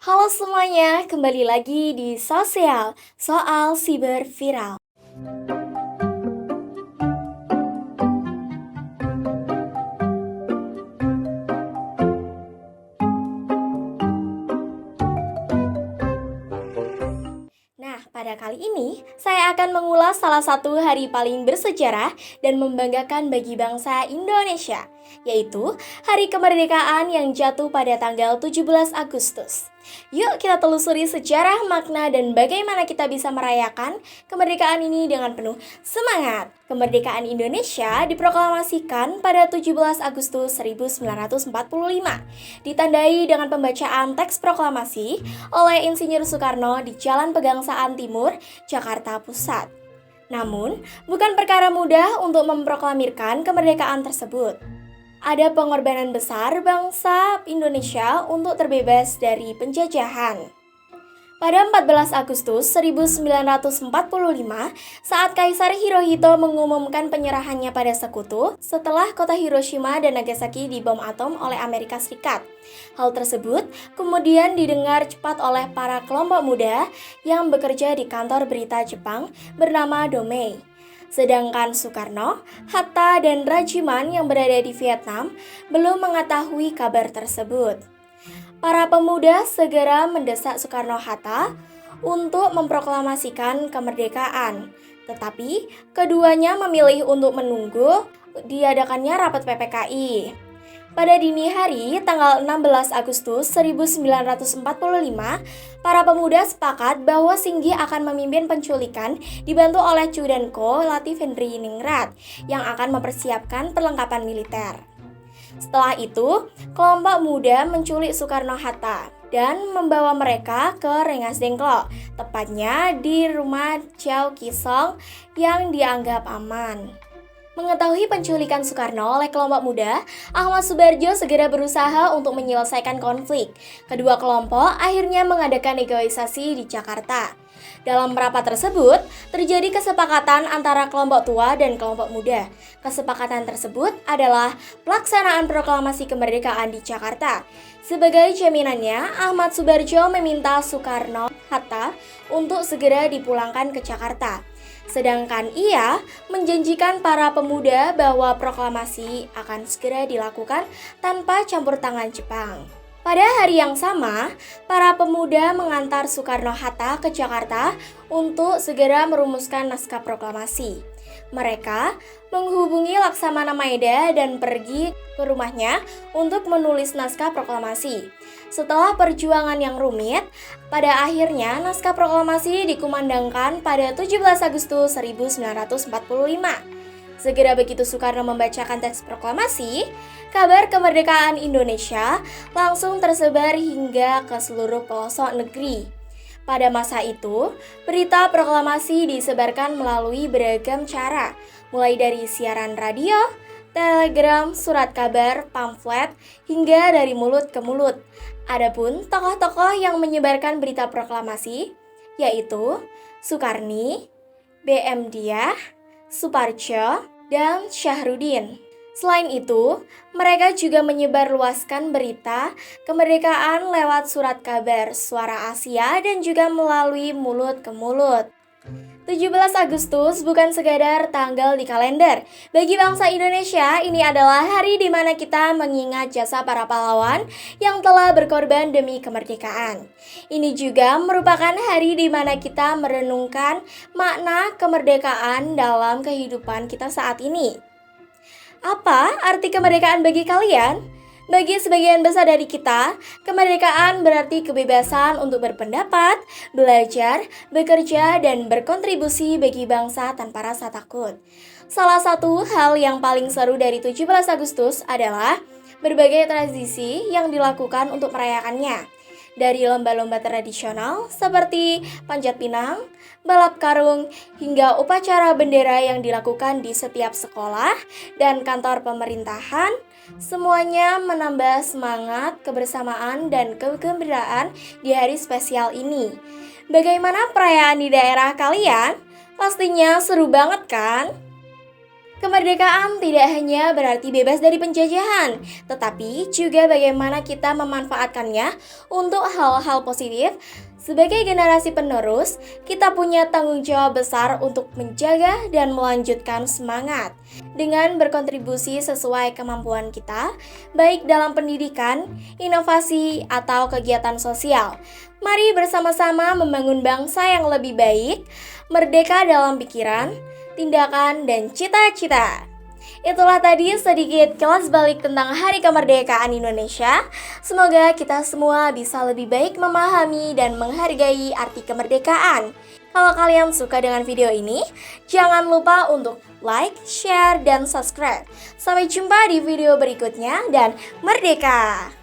Halo semuanya, kembali lagi di Sosial Soal Siber Viral. Nah, pada kali ini saya akan mengulas salah satu hari paling bersejarah dan membanggakan bagi bangsa Indonesia, yaitu Hari Kemerdekaan yang jatuh pada tanggal 17 Agustus. Yuk kita telusuri sejarah, makna, dan bagaimana kita bisa merayakan kemerdekaan ini dengan penuh semangat. Kemerdekaan Indonesia diproklamasikan pada 17 Agustus 1945, ditandai dengan pembacaan teks proklamasi oleh Insinyur Soekarno di Jalan Pegangsaan Timur, Jakarta Pusat. Namun, bukan perkara mudah untuk memproklamirkan kemerdekaan tersebut. Ada pengorbanan besar bangsa Indonesia untuk terbebas dari penjajahan. Pada 14 Agustus 1945, saat Kaisar Hirohito mengumumkan penyerahannya pada sekutu setelah kota Hiroshima dan Nagasaki dibom atom oleh Amerika Serikat. Hal tersebut kemudian didengar cepat oleh para kelompok muda yang bekerja di kantor berita Jepang bernama Domei. Sedangkan Soekarno, Hatta, dan Rajiman yang berada di Vietnam belum mengetahui kabar tersebut. Para pemuda segera mendesak Soekarno-Hatta untuk memproklamasikan kemerdekaan. Tetapi keduanya memilih untuk menunggu diadakannya rapat PPKI. Pada dini hari, tanggal 16 Agustus 1945, para pemuda sepakat bahwa Singgi akan memimpin penculikan dibantu oleh Chu dan Ko Latif Henry Ningrat yang akan mempersiapkan perlengkapan militer. Setelah itu, kelompok muda menculik Soekarno-Hatta dan membawa mereka ke Rengas Dengklok, tepatnya di rumah Chow Kisong yang dianggap aman. Mengetahui penculikan Soekarno oleh kelompok muda, Ahmad Subarjo segera berusaha untuk menyelesaikan konflik. Kedua kelompok akhirnya mengadakan negosiasi di Jakarta. Dalam rapat tersebut, terjadi kesepakatan antara kelompok tua dan kelompok muda. Kesepakatan tersebut adalah pelaksanaan proklamasi kemerdekaan di Jakarta. Sebagai jaminannya, Ahmad Subarjo meminta Soekarno-Hatta untuk segera dipulangkan ke Jakarta. Sedangkan ia menjanjikan para pemuda bahwa proklamasi akan segera dilakukan tanpa campur tangan Jepang. Pada hari yang sama, para pemuda mengantar Soekarno-Hatta ke Jakarta untuk segera merumuskan naskah proklamasi. Mereka menghubungi Laksamana Maeda dan pergi ke rumahnya untuk menulis naskah proklamasi. Setelah perjuangan yang rumit, pada akhirnya naskah proklamasi dikumandangkan pada 17 Agustus 1945. Segera begitu Soekarno membacakan teks proklamasi, kabar kemerdekaan Indonesia langsung tersebar hingga ke seluruh pelosok negeri. Pada masa itu, berita proklamasi disebarkan melalui beragam cara, mulai dari siaran radio, telegram, surat kabar, pamflet, hingga dari mulut ke mulut. Adapun tokoh-tokoh yang menyebarkan berita proklamasi, yaitu Soekarni, B.M. Diah, Suparjo, dan Syahrudin. Selain itu, mereka juga menyebarluaskan berita kemerdekaan lewat surat kabar, suara Asia, dan juga melalui mulut ke mulut. 17 Agustus bukan sekadar tanggal di kalender. Bagi bangsa Indonesia, ini adalah hari di mana kita mengingat jasa para pahlawan yang telah berkorban demi kemerdekaan. Ini juga merupakan hari di mana kita merenungkan makna kemerdekaan dalam kehidupan kita saat ini. Apa arti kemerdekaan bagi kalian? Bagi sebagian besar dari kita, kemerdekaan berarti kebebasan untuk berpendapat, belajar, bekerja, dan berkontribusi bagi bangsa tanpa rasa takut. Salah satu hal yang paling seru dari 17 Agustus adalah berbagai tradisi yang dilakukan untuk merayakannya. Dari lomba-lomba tradisional seperti panjat pinang, balap karung, hingga upacara bendera yang dilakukan di setiap sekolah dan kantor pemerintahan, semuanya menambah semangat, kebersamaan, dan kegembiraan di hari spesial ini. Bagaimana perayaan di daerah kalian? Pastinya seru banget kan? Kemerdekaan tidak hanya berarti bebas dari penjajahan, tetapi juga bagaimana kita memanfaatkannya untuk hal-hal positif. Sebagai generasi penerus, kita punya tanggung jawab besar untuk menjaga dan melanjutkan semangat dengan berkontribusi sesuai kemampuan kita, baik dalam pendidikan, inovasi, atau kegiatan sosial. Mari bersama-sama membangun bangsa yang lebih baik, merdeka dalam pikiran, tindakan, dan cita-cita. Itulah tadi sedikit kelas balik tentang Hari Kemerdekaan Indonesia. Semoga kita semua bisa lebih baik memahami dan menghargai arti kemerdekaan. Kalau kalian suka dengan video ini, jangan lupa untuk like, share, dan subscribe. Sampai jumpa di video berikutnya dan merdeka!